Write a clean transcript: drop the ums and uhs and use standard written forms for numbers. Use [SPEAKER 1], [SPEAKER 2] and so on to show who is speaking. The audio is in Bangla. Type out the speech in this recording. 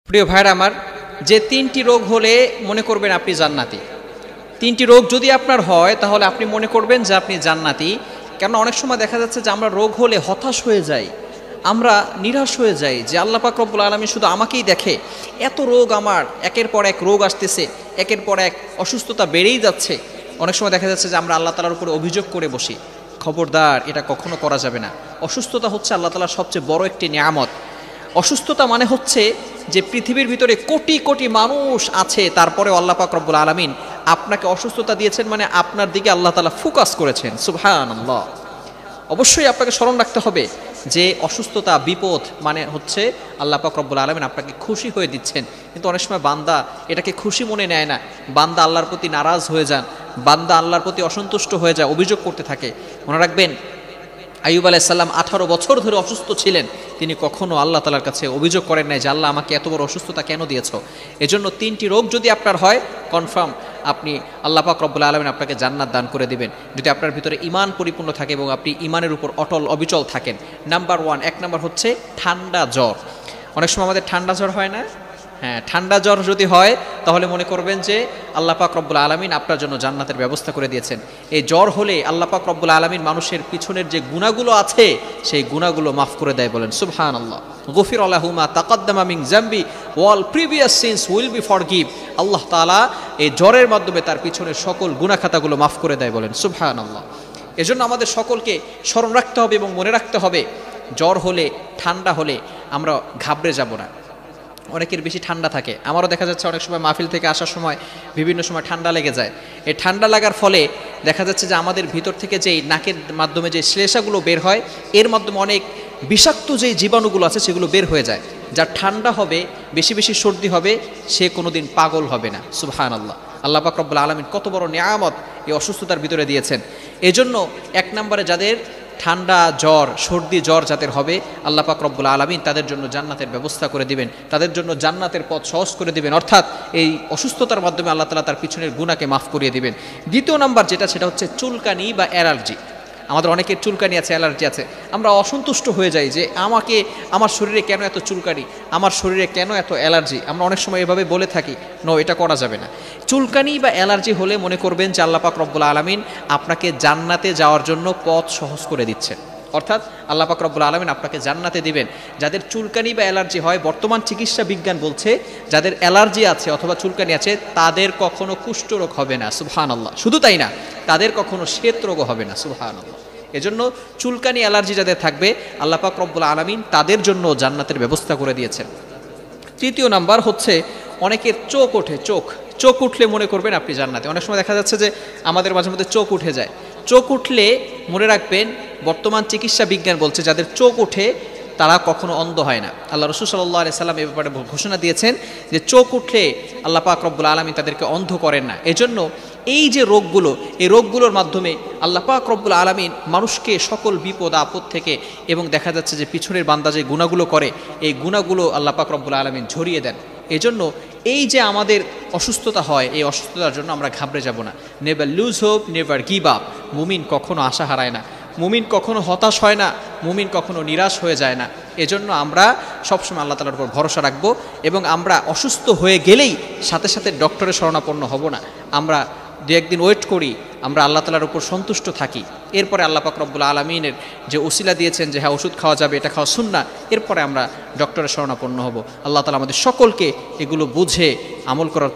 [SPEAKER 1] প্রিয় ভাইরা আমার, যে তিনটি রোগ হলে মনে করবেন আপনি জান্নাতি, তিনটি রোগ যদি আপনার হয় তাহলে আপনি মনে করবেন যে আপনি জান্নাতি। কেন অনেক সময় দেখা যাচ্ছে যে আমরা রোগ হলে হতাশ হয়ে যাই, আমরা নিরাশ হয়ে যাই যে আল্লাহ পাক রব্বুল আলামিন শুধু আমাকেই দেখে, এত রোগ আমার, একের পর এক রোগ আসতেছে, একের পর এক অসুস্থতা বেড়েই যাচ্ছে। অনেক সময় দেখা যাচ্ছে যে আমরা আল্লাহ তাআলার উপরে অভিযোগ করে বসি। খবরদার, এটা কখনো করা যাবে না। অসুস্থতা হচ্ছে আল্লাহ তাআলার সবচেয়ে বড় একটি নিয়ামত। অসুস্থতা মানে হচ্ছে যে পৃথিবীর ভিতরে কোটি কোটি মানুষ আছে, তারপরে আল্লাহ পাক রব্বুল আলামিন আপনাকে অসুস্থতা দিয়েছেন, মানে আপনার দিকে আল্লাহ তাআলা ফোকাস করেছেন। সুবহানাল্লাহ। অবশ্যই আপনাকে স্মরণ রাখতে হবে যে অসুস্থতা, বিপদ মানে হচ্ছে আল্লাহ পাক রব্বুল আলামিন আপনাকে খুশি হয়ে দিচ্ছেন। কিন্তু অনেক সময় বান্দা এটাকে খুশি মনে নেয় না, বান্দা আল্লাহর প্রতি নারাজ হয়ে যান, বান্দা আল্লাহর প্রতি অসন্তুষ্ট হয়ে যায়, অভিযোগ করতে থাকে। মনে রাখবেন, আইয়ুব আলাইহিস সালাম 18 বছর ধরে অসুস্থ ছিলেন, তিনি কখনো আল্লাহ তাআলার কাছে অভিযোগ করেন নাই যে আল্লাহ আমাকে এত বড় অসুস্থতা কেন দিয়েছো। এজন্য তিনটি রোগ যদি আপনার হয়, কনফার্ম আপনি আল্লাহ পাক রব্বুল আলামিন আপনাকে জান্নাত দান করে দিবেন, যদি আপনার ভিতরে ঈমান পরিপূর্ণ থাকে এবং আপনি ঈমানের উপর অটল অবিচল থাকেন। নাম্বার 1, 1 নাম্বার হচ্ছে ঠান্ডা জ্বর। অনেক সময় আমাদের ঠান্ডা জ্বর হয় না? হ্যাঁ, ঠান্ডা জ্বর যদি হয় তাহলে মনে করবেন যে আল্লাহ পাক রব্বুল আলামিন আপনার জন্য জান্নাতের ব্যবস্থা করে দিয়েছেন। এই জ্বর হলে আল্লাহ পাক রব্বুল আলামিন মানুষের পিছনের যে গুনাহগুলো আছে সেই গুনাহগুলো মাফ করে দেয়। বলেন সুবহানাল্লাহ। গফির লাহু মা তাকাদ্দামা মিন জামবি ওয়াল previous sins will be forgive. Allah তাআলা এই জ্বরের মাধ্যমে তার পিছনের সকল গুনাহ খাতাগুলো মাফ করে দেয়। বলেন সুবহানাল্লাহ। এজন্য আমাদের সকলকে স্মরণ রাখতে হবে এবং মনে রাখতে হবে, জ্বর হলে, ঠান্ডা হলে আমরা ঘাবড়ে যাব না। অনেকের বেশি ঠান্ডা থাকে, আমারও দেখা যাচ্ছে অনেক সময় মাহফিল থেকে আসার সময় বিভিন্ন সময় ঠান্ডা লেগে যায়। এই ঠান্ডা লাগার ফলে দেখা যাচ্ছে যে আমাদের ভিতর থেকে যেই নাকের মাধ্যমে যে শ্লেষাগুলো বের হয়, এর মাধ্যমে অনেক বিষাক্ত যেই জীবাণুগুলো আছে সেগুলো বের হয়ে যায়। যার ঠান্ডা হবে, বেশি বেশি সর্দি হবে, সে কোনোদিন পাগল হবে না। সুবহানাল্লাহ। আল্লাহ পাক রব্বুল আলামিন কত বড় নিয়ামত এই অসুস্থতার ভিতরে দিয়েছেন। এজন্য 1 নম্বরে যাদের ঠান্ডা জ্বর, সর্দি জ্বর যাদের হবে, আল্লাহ পাক রব্বুল আলামিন তাদের জন্য জান্নাতের ব্যবস্থা করে দিবেন, তাদের জন্য জান্নাতের পথ সহজ করে দিবেন, অর্থাৎ এই অসুস্থতার মাধ্যমে আল্লাহ তাআলা তার পিছনের গুনাহকে মাফ করিয়ে দিবেন। দ্বিতীয় নাম্বার যেটা, সেটা হচ্ছে চুলকানি বা অ্যালার্জি। আমাদের অনেকের চুলকানি আছে, অ্যালার্জি আছে। আমরা অসন্তুষ্ট হয়ে যাই যে আমার শরীরে কেন এত চুলকানি, আমার শরীরে কেন এত অ্যালার্জি। আমরা অনেক সময় এভাবে বলে থাকি, নো, এটা করা যাবে না। চুলকানি বা অ্যালার্জি হলে মনে করবেন যে আল্লাহ পাক রব্বুল আলামিন আপনাকে জান্নাতে যাওয়ার জন্য পথ সহজ করে দিচ্ছেন, অর্থাৎ আল্লাহ পাক রব্বুল আলামিন আপনাকে জান্নাতে দিবেন। যাদের চুলকানি বা অ্যালার্জি হয়, বর্তমান চিকিৎসা বিজ্ঞান বলছে যাদের অ্যালার্জি আছে অথবা চুলকানি আছে তাদের কখনো কুষ্ঠরোগ হবে না। সুবহানাল্লাহ। শুধু তাই না, তাদের কখনো শ্বেতরোগও হবে না। সুবহানাল্লাহ। এজন্য চুলকানি অ্যালার্জি যাদের থাকবে, আল্লাহ পাক রব্বুল আলামিন তাদের জন্য জান্নাতের ব্যবস্থা করে দিয়েছেন। তৃতীয় নাম্বার হচ্ছে অনেকের চোখ ওঠে, চোখ উঠলে মনে করবেন আপনি জান্নাতে। অনেক সময় দেখা যাচ্ছে যে আমাদের মাঝে মধ্যে চোখ উঠে যায়। চোখ উঠলে মনে রাখবেন, বর্তমান চিকিৎসা বিজ্ঞান বলছে যাদের চোখ ওঠে তারা কখনো অন্ধ হয় না। আল্লাহ রাসূল সাল্লাল্লাহু আলাইহি সাল্লাম এ ব্যাপারে ঘোষণা দিয়েছেন যে চোখ উঠলে আল্লাহ পাক রব্বুল আলামিন তাদেরকে অন্ধ করেন না। এজন্য এই যে রোগগুলো, এই রোগগুলোর মাধ্যমে আল্লাহ পাক রব্বুল আলামিন মানুষকে সকল বিপদ আপদ থেকে, এবং দেখা যাচ্ছে যে পিছনের বান্দা যে গুনাহগুলো করে, এই গুনাহগুলো আল্লাহ পাক রব্বুল আলামিন ঝরিয়ে দেন। এজন্য এই যে আমাদের অসুস্থতা হয়, এই অসুস্থতার জন্য আমরা ঘাবড়ে যাব না। Never lose hope, never give up. মুমিন কখনো আশা হারায় না, মুমিন কখনো হতাশ হয় না, মুমিন কখনো নিরাশ হয়ে যায় না। এজন্য আমরা সবসময় আল্লাহ তাআলার উপর ভরসা রাখবো, এবং আমরা অসুস্থ হয়ে গেলেই সাথে সাথে ডক্টরের শরণাপন্ন হব না। আমরা 2-1 দিন ওয়েট করি, আমরা আল্লাহ তাআলার উপর সন্তুষ্ট থাকি। এরপরে আল্লাহ পাক রব্বুল আলামিনের যে ওসিলা দিয়েছেন যে হ্যাঁ ওষুধ খাওয়া যাবে, এটা খাওয়া সুন্নাহ, এরপরে আমরা ডক্টরের শরণাপন্ন হব। আল্লাহ তাআলা আমাদের সকলকে এগুলো বুঝে আমল করার